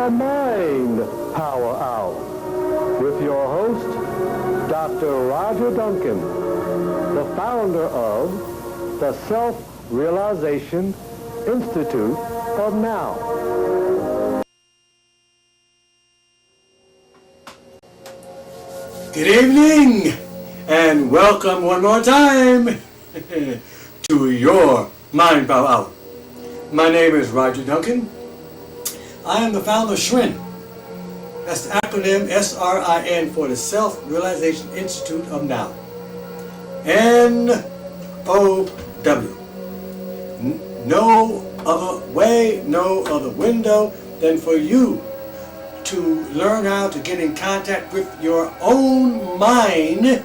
the Mind Power Hour with your host, Dr. Roger Duncan, the founder of the Self-Realization Institute of Now. Good evening, and welcome one more time to your Mind Power Hour. My name is Roger Duncan. I am the founder of SRIN. That's the acronym SRIN for the Self-Realization Institute of Now. N-O-W. No other way, no other window than for you to learn how to get in contact with your own mind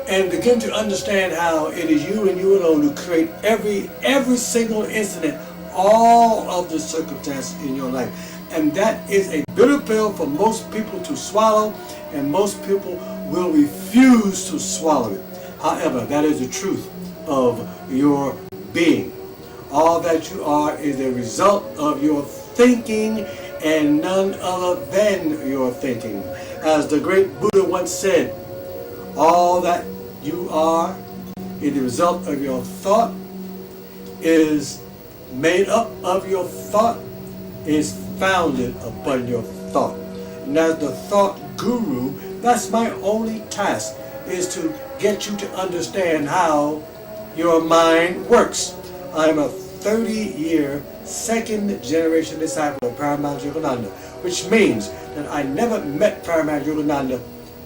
and begin to understand how it is you and you alone who create every single incident, all of the circumstances in your life. And that is a bitter pill for most people to swallow, and most people will refuse to swallow it. However, that is the truth of your being. All that you are is a result of your thinking, and none other than your thinking. As the great Buddha once said, all that you are is the result of your thought, is made up of your thought, is founded upon your thought. And as the thought guru, that's my only task, is to get you to understand how your mind works. I'm a 30-year second generation disciple of Paramount Yogananda, which means that I never met Paramount Yogananda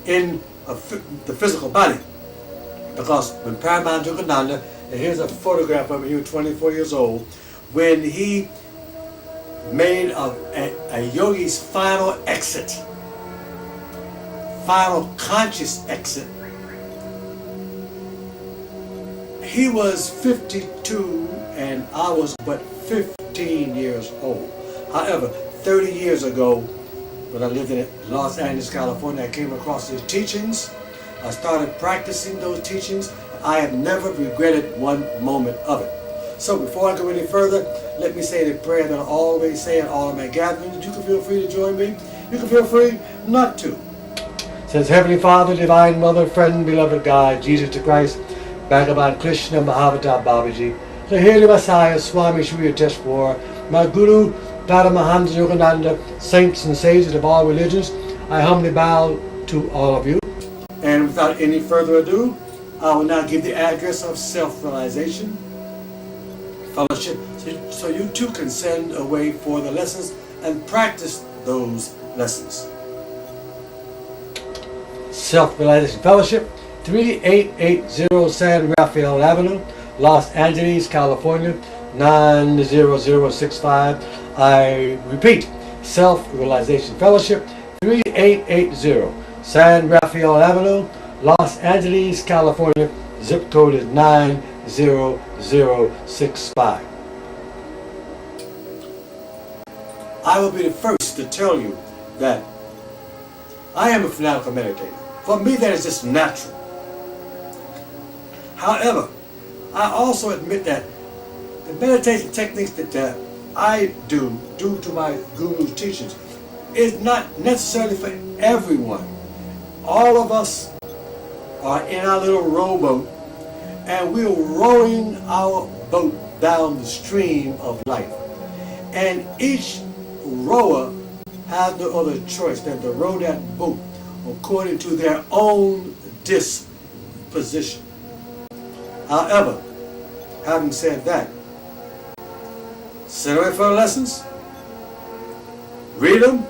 in the physical body. Because when Paramount Yogananda, and here's a photograph of him, he was 24 years old, when he made a yogi's final exit, final conscious exit, he was 52 and I was but 15 years old. However, 30 years ago, when I lived in Los Angeles, California, I came across his teachings. I started practicing those teachings. I have never regretted one moment of it. So before I go any further, let me say the prayer that I always say at all of my gatherings. You can feel free to join me. You can feel free not to. It says, Heavenly Father, Divine Mother, Friend, Beloved God, Jesus the Christ, Bhagavan Krishna, Mahavata Babaji, the Holy Messiah, Swami Shri Teshwar, my Guru, Paramahansa Yogananda, saints and sages of all religions, I humbly bow to all of you. And without any further ado, I will now give the address of Self-Realization Fellowship, so you too can send away for the lessons and practice those lessons. Self-Realization Fellowship, 3880 San Rafael Avenue, Los Angeles, California, 90065. I repeat, Self-Realization Fellowship, 3880 San Rafael Avenue, Los Angeles, California. Zip code is 90065. I will be the first to tell you that I am a fanatical meditator. For me, that is just natural. However, I also admit that the meditation techniques that I do, due to my guru's teachings, is not necessarily for everyone. All of us are in our little rowboat, and we're rowing our boat down the stream of life. And each rower has no other choice than to row that boat according to their own disposition. However, having said that, sit away for the lessons, read them,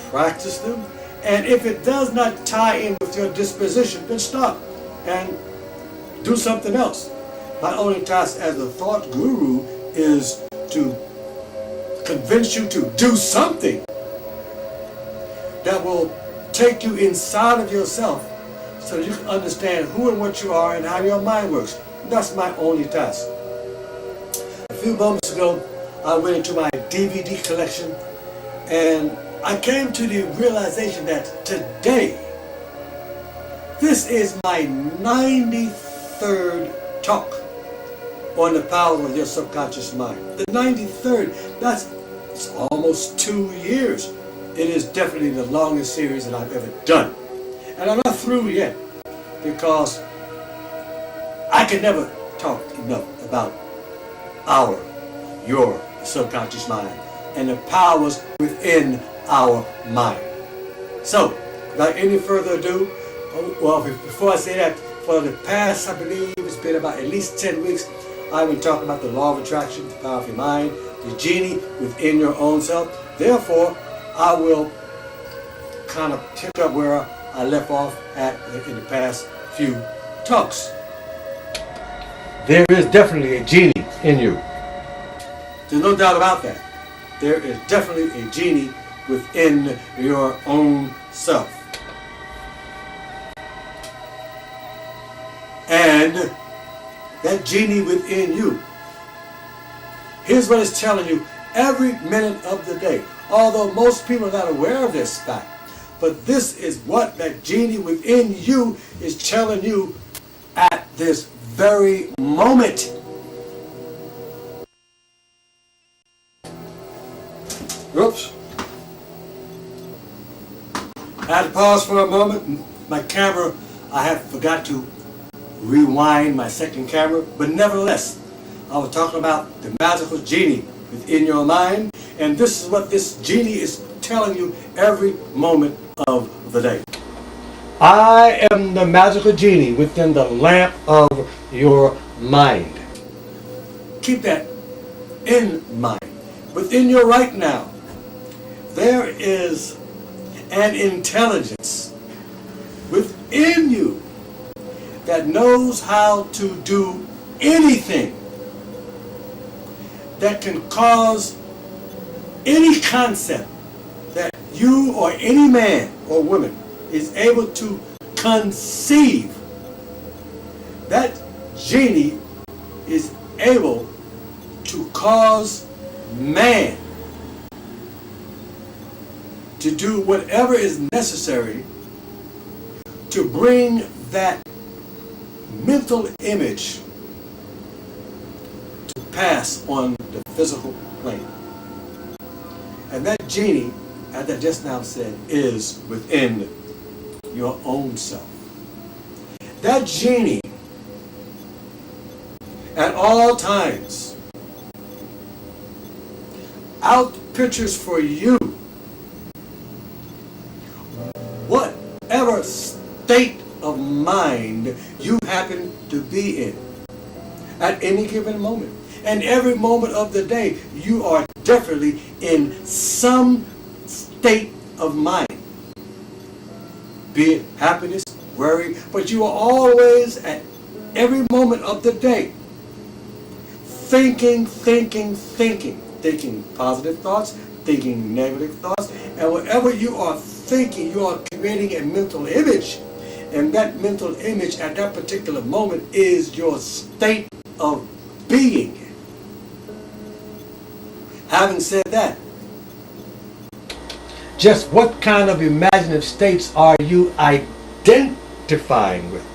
practice them, and if it does not tie in with your disposition, then stop and do something else. My only task as a thought guru is to convince you to do something that will take you inside of yourself so that you can understand who and what you are and how your mind works. That's my only task. A few moments ago, I went into my DVD collection and I came to the realization that today, this is my 93rd talk on the power of your subconscious mind. The 93rd, that's It's almost 2 years. It is definitely the longest series that I've ever done. And I'm not through yet, because I can never talk enough about your subconscious mind and the powers within our mind. So, without any further ado, well, before I say that, for the past, I believe it's been about at least 10 weeks, I've been talking about the law of attraction, the power of your mind, the genie within your own self. Therefore, I will kind of pick up where I left off at in the past few talks. There is definitely a genie in you. There's no doubt about that. There is definitely a genie within your own self. And that genie within you, here's what it's telling you every minute of the day. Although most people are not aware of this fact, but this is what that genie within you is telling you at this very moment. Oops. I had to pause for a moment. My camera, I had forgot to rewind my second camera, but nevertheless, I was talking about the magical genie within your mind, and this is what this genie is telling you every moment of the day. I am the magical genie within the lamp of your mind. Keep that in mind. Within you right now, there is an intelligence within you that knows how to do anything that can cause any concept that you or any man or woman is able to conceive. That genie is able to cause man to do whatever is necessary to bring that mental image to pass on the physical plane. And that genie, as I just now said, is within your own self. That genie, at all times, out pictures for you whatever state of mind you happen to be in at any given moment. And every moment of the day, you are definitely in some state of mind. Be it happiness, worry, but you are always at every moment of the day thinking positive thoughts, thinking negative thoughts, and whatever you are thinking, you are creating a mental image, and that mental image at that particular moment is your state of being. Having said that, just what kind of imaginative states are you identifying with?